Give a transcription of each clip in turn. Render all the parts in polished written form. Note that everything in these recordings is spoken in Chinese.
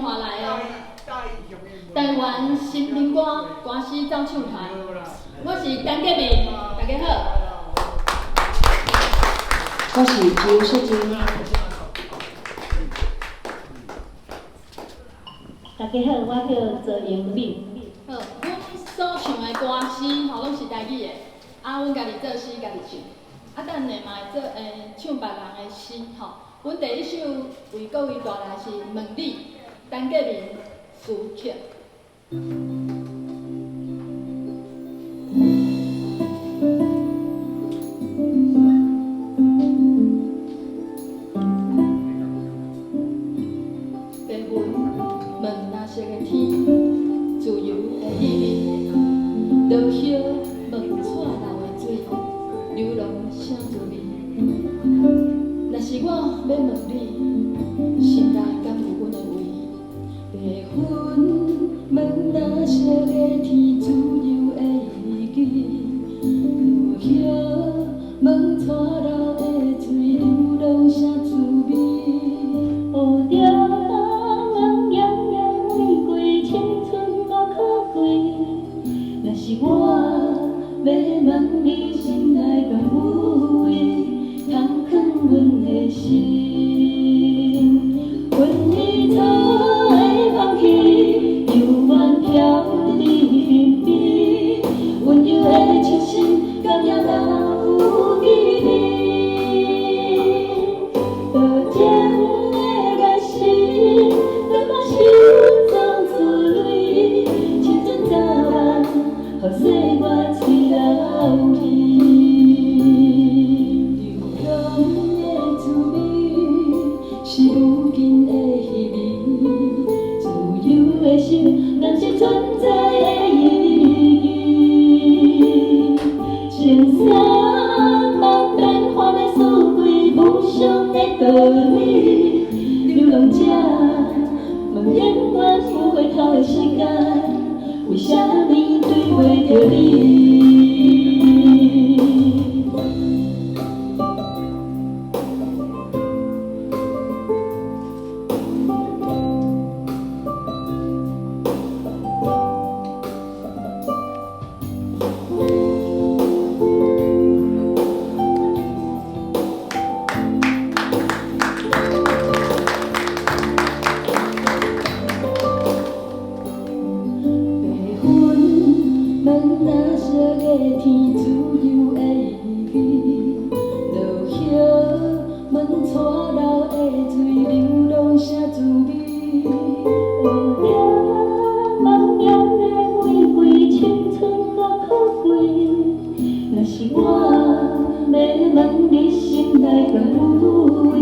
中华来的台湾新民歌歌诗奏唱团，我是陈建明，大家好。我是周淑珍。大家好，我叫周英敏。好，阮所唱的歌诗吼，拢是台语的，阮家己作诗，家己唱。等下嘛会做唱别人的诗吼。阮第一首为各位带来是《问你》，陈建明词曲。白云问蓝色的天，自由的意味，落叶问错流的水，流浪啥滋味？若是我要问你，心内敢有阮的位？白云问蓝色的天，自由的意义，落叶问错流的水，流浪啥滋味？乌着茫茫的玫瑰，青春我可贵。若是我要问你，心内敢有位？通藏阮的心，阮已早会放弃，犹原飘伫身边，温柔的笑声，敢也留记你。多情的眼神，敢嘛是有种滋味？青春早晚，予岁月吹老去。是无尽的稀微，自由的心，咱是存在的意义。青山万变化的四季，无常的道理。流浪者问永远有回头的时间，为什么对袂着你？问蓝色的天，自由的意义，落叶问错流的水，流浪啥滋味？乌着茫茫的玫瑰，青春我可贵。若是我要问你，心内敢有位？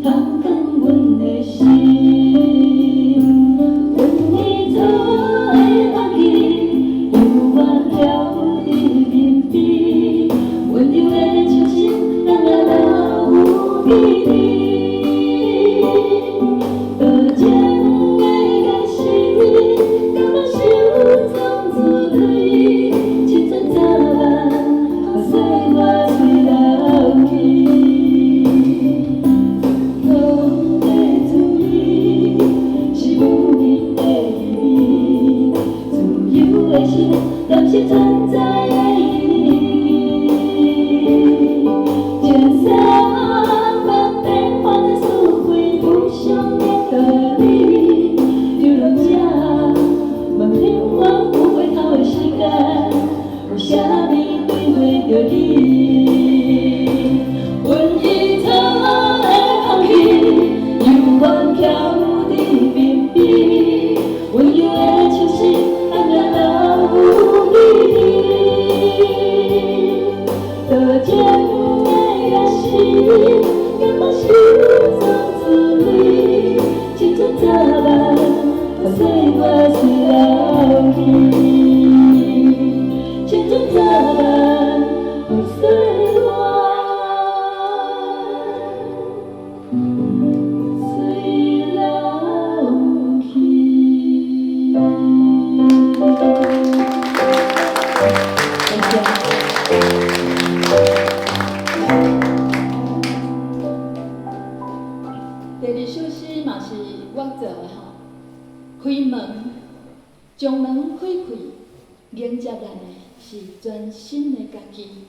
通藏阮的心，阮已早会放弃，犹原飘伫身边，温柔的笑声，敢也留记你。多情的眼神，敢嘛是有种滋味？青春早晚，予岁月吹老去。风的滋味，是无尽的意义。自由的心，咱是存在的意义。青山万变化的四季，无常的道理。流浪者问永远有回头的时间，为什么对袂着你？阮已早会放弃，犹原飘伫身边，温柔的笑声，敢也留记你。多情的眼神，敢嘛是有种滋味？青春早晚，予岁月吹老去。青春早晚，予岁月吹老去。谢谢。第二首诗嘛是我做的吼，开门，将门开开，迎接咱的是全新的家己。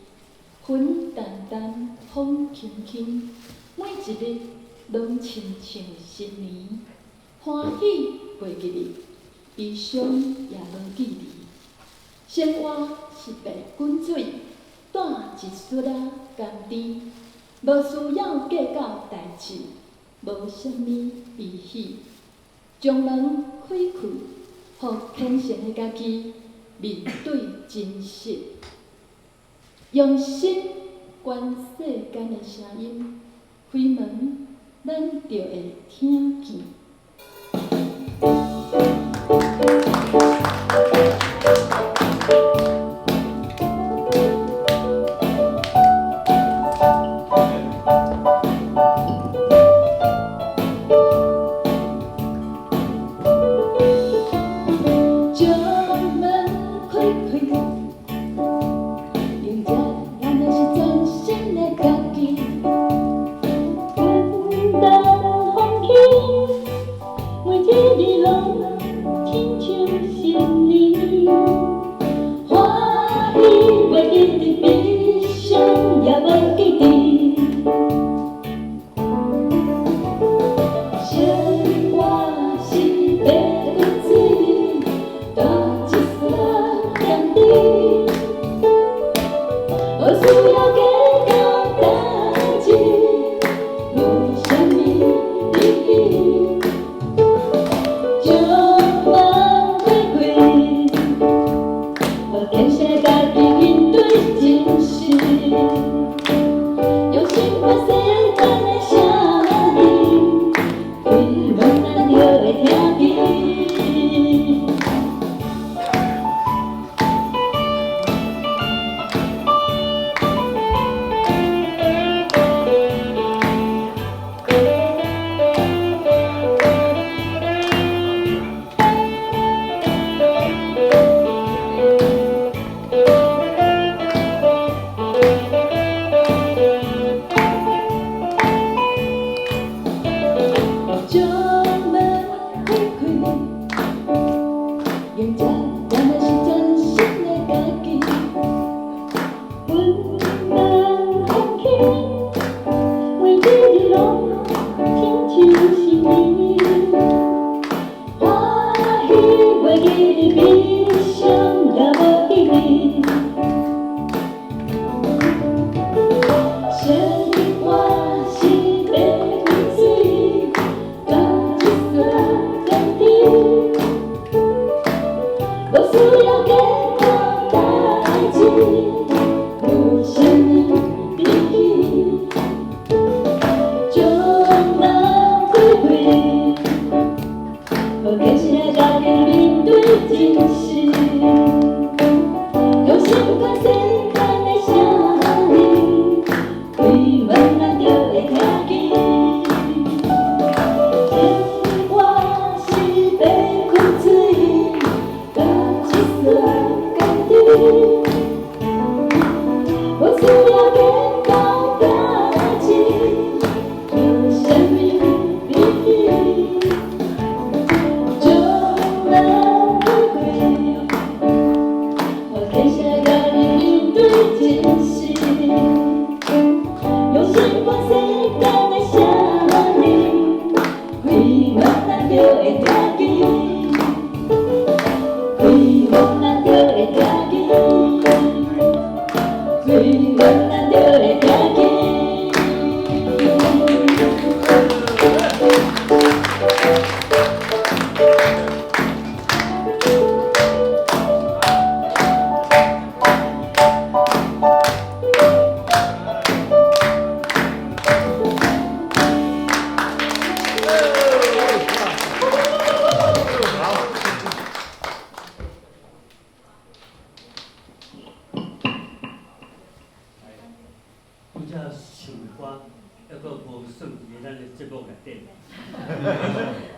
云淡淡，风轻轻，每一日拢亲像新年。欢喜袂记哩，悲伤也无记哩。生活是白滚水，淡一丝仔甘甜，无需要计较代志，无啥物悲喜。将门开开，互虔诚的家己面对真实，用心观世间的声音。开门，咱就会听见。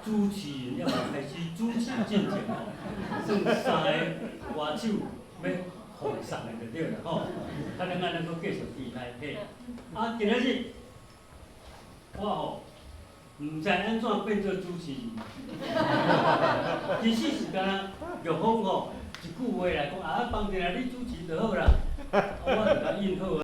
主持人要开始主持进前吼，算3个歌手要奉送的就对了吼。啊，咱安尼佫继续期待嘿。啊，今仔日我吼，唔知安怎变做主持人。其实是敢若玉芳吼一句话来讲，啊，帮一下你主持就好啦，我就甲应好啊。